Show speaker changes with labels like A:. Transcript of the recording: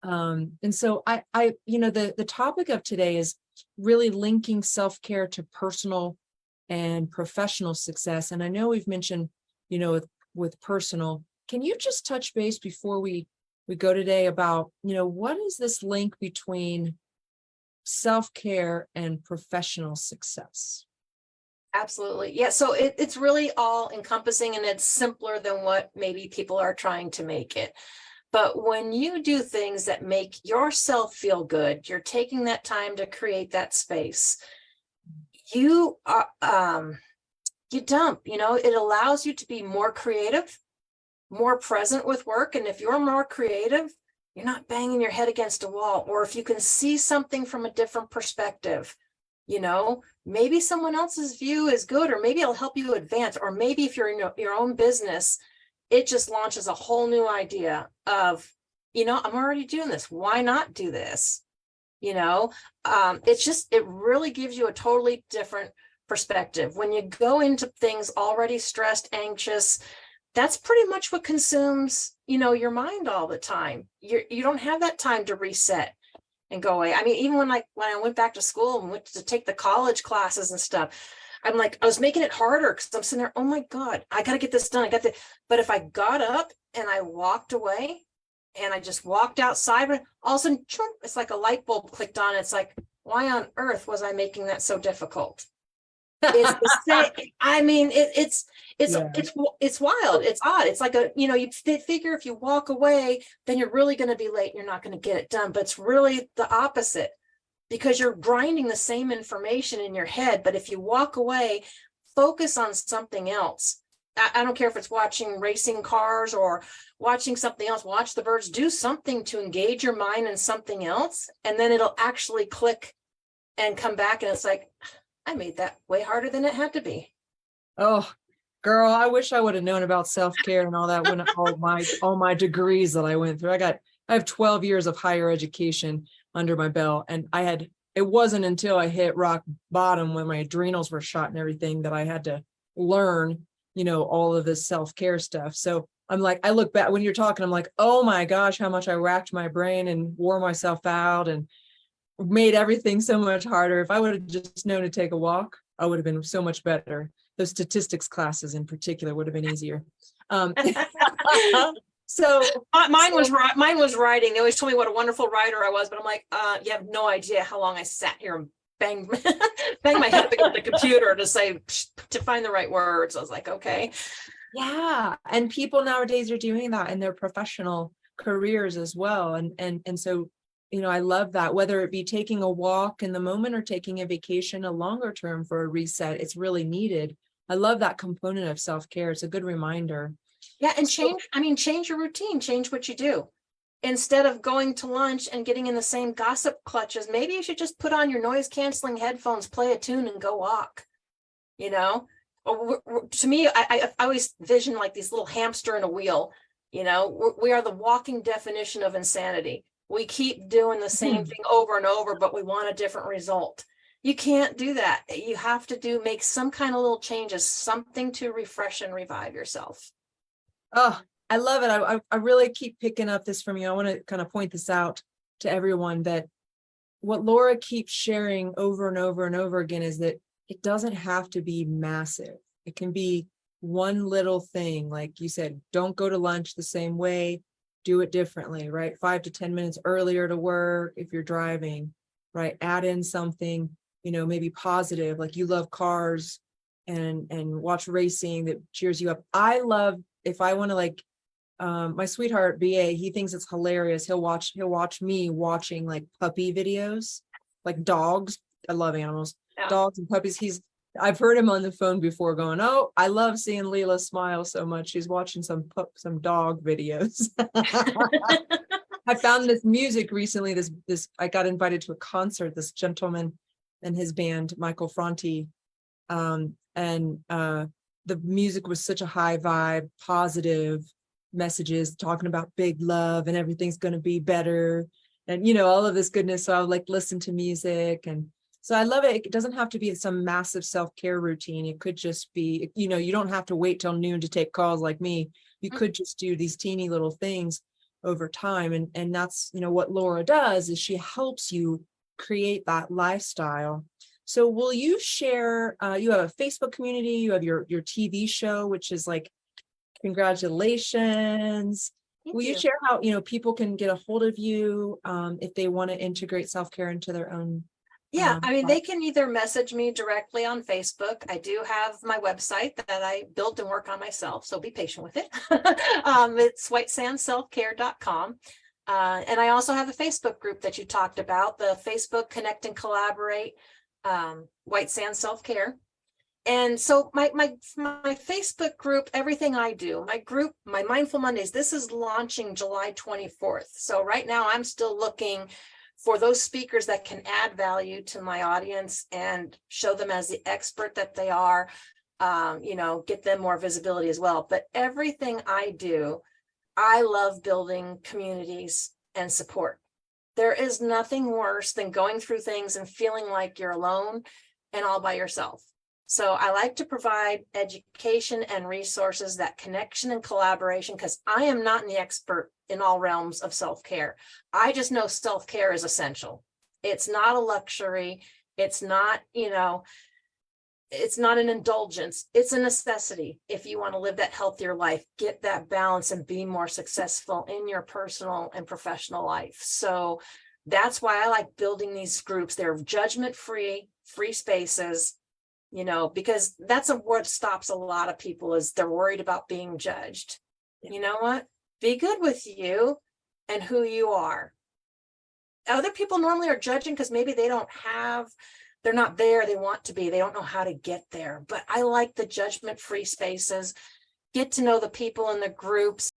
A: And so the topic of today is really linking self-care to personal and professional success. And I know we've mentioned, with personal, can you just touch base before we go today about, what is this link between self-care and professional success?
B: Absolutely. Yeah. So it's really all encompassing, and it's simpler than what maybe people are trying to make it. But when you do things that make yourself feel good, you're taking that time to create that space. You are, it allows you to be more creative, more present with work. And if you're more creative, you're not banging your head against a wall. Or if you can see something from a different perspective, maybe someone else's view is good, or maybe it'll help you advance. Or maybe if you're in your own business, it just launches a whole new idea of, I'm already doing this. Why not do this? It really gives you a totally different perspective. When you go into things already stressed, anxious, that's pretty much what consumes, your mind all the time. You don't have that time to reset and go away. I mean, even when I went back to school and went to take the college classes and stuff, I'm like, I was making it harder because I'm sitting there, oh my God, I got to get this done. But if I got up and I walked away and I just walked outside, all of a sudden, it's like a light bulb clicked on. It's like, why on earth was I making that so difficult? It's the same. I mean, it's wild. It's odd. It's like you figure if you walk away, then you're really going to be late and you're not going to get it done. But it's really the opposite, because you're grinding the same information in your head. But if you walk away, focus on something else. I don't care if it's watching racing cars or watching something else, watch the birds, do something to engage your mind in something else. And then it'll actually click and come back. And it's like, I made that way harder than it had to be.
A: Oh, girl, I wish I would have known about self-care and all that when all my degrees that I went through. I have 12 years of higher education under my belt, and it wasn't until I hit rock bottom when my adrenals were shot and everything that I had to learn, all of this self-care stuff. So I'm like, I look back when you're talking, I'm like, oh my gosh, how much I racked my brain and wore myself out and made everything so much harder. If I would have just known to take a walk, I would have been so much better. Those statistics classes in particular would have been easier. So
B: mine was writing. They always told me what a wonderful writer I was, but I'm like, you have no idea how long I sat here and banged my head up against the computer to find the right words. I was like, okay.
A: Yeah. And people nowadays are doing that in their professional careers as well. And so, I love that, whether it be taking a walk in the moment or taking a vacation, a longer term for a reset, it's really needed. I love that component of self-care. It's a good reminder.
B: Yeah. And change your routine, change what you do. Instead of going to lunch and getting in the same gossip clutches, maybe you should just put on your noise canceling headphones, play a tune and go walk. To me, I always vision like these little hamster in a wheel. We are the walking definition of insanity. We keep doing the same thing over and over, but we want a different result. You can't do that. You have to make some kind of little changes, something to refresh and revive yourself.
A: Oh, I love it. I really keep picking up this from you. I want to kind of point this out to everyone, that what Laura keeps sharing over and over and over again is that it doesn't have to be massive. It can be one little thing. Like you said, don't go to lunch the same way. Do it differently, right? 5 to 10 minutes earlier to work if you're driving, right? Add in something, maybe positive, like you love cars and watch racing that cheers you up. I love, if I want to my sweetheart BA, he thinks it's hilarious. He'll watch me watching like puppy videos, like dogs. I love animals, dogs and puppies. I've heard him on the phone before going, oh, I love seeing Lila smile so much. She's watching some dog videos. I found this music recently. This I got invited to a concert, this gentleman and his band, Michael Franti. And the music was such a high vibe, positive messages, talking about big love and everything's going to be better. And, all of this goodness. So I would listen to music. And so I love it. It doesn't have to be some massive self-care routine. It could just be, you don't have to wait till noon to take calls like me. You could just do these teeny little things. over time. And that's, what Laura does is she helps you create that lifestyle. So will you share, you have a Facebook community, you have your TV show, which is like, congratulations.
B: Thank
A: Will you
B: you.
A: share how, people can get a hold of you if they want to integrate self-care into their own?
B: Yeah, I mean,
A: life?
B: they can either message me directly on Facebook. I do have my website that I built and work on myself, so be patient with it. It's whitesandselfcare.com. And I also have a Facebook group that you talked about, the Facebook Connect and Collaborate, White Sand Self-Care. And so my Facebook group, everything I do, my group, my Mindful Mondays, this is launching July 24th. So right now I'm still looking for those speakers that can add value to my audience and show them as the expert that they are, get them more visibility as well. But everything I do, I love building communities and support. There is nothing worse than going through things and feeling like you're alone and all by yourself. So I like to provide education and resources, that connection and collaboration, because I am not an expert in all realms of self-care. I just know self-care is essential. It's not a luxury. It's not, it's not an indulgence. It's a necessity. If you want to live that healthier life, get that balance and be more successful in your personal and professional life. So that's why I like building these groups. They're judgment-free, free spaces, because that's what stops a lot of people is they're worried about being judged.
A: Yeah.
B: You know what? Be good with you and who you are. Other people normally are judging because maybe they're not there, they want to be, they don't know how to get there. But I like the judgment-free spaces, get to know the people in the groups,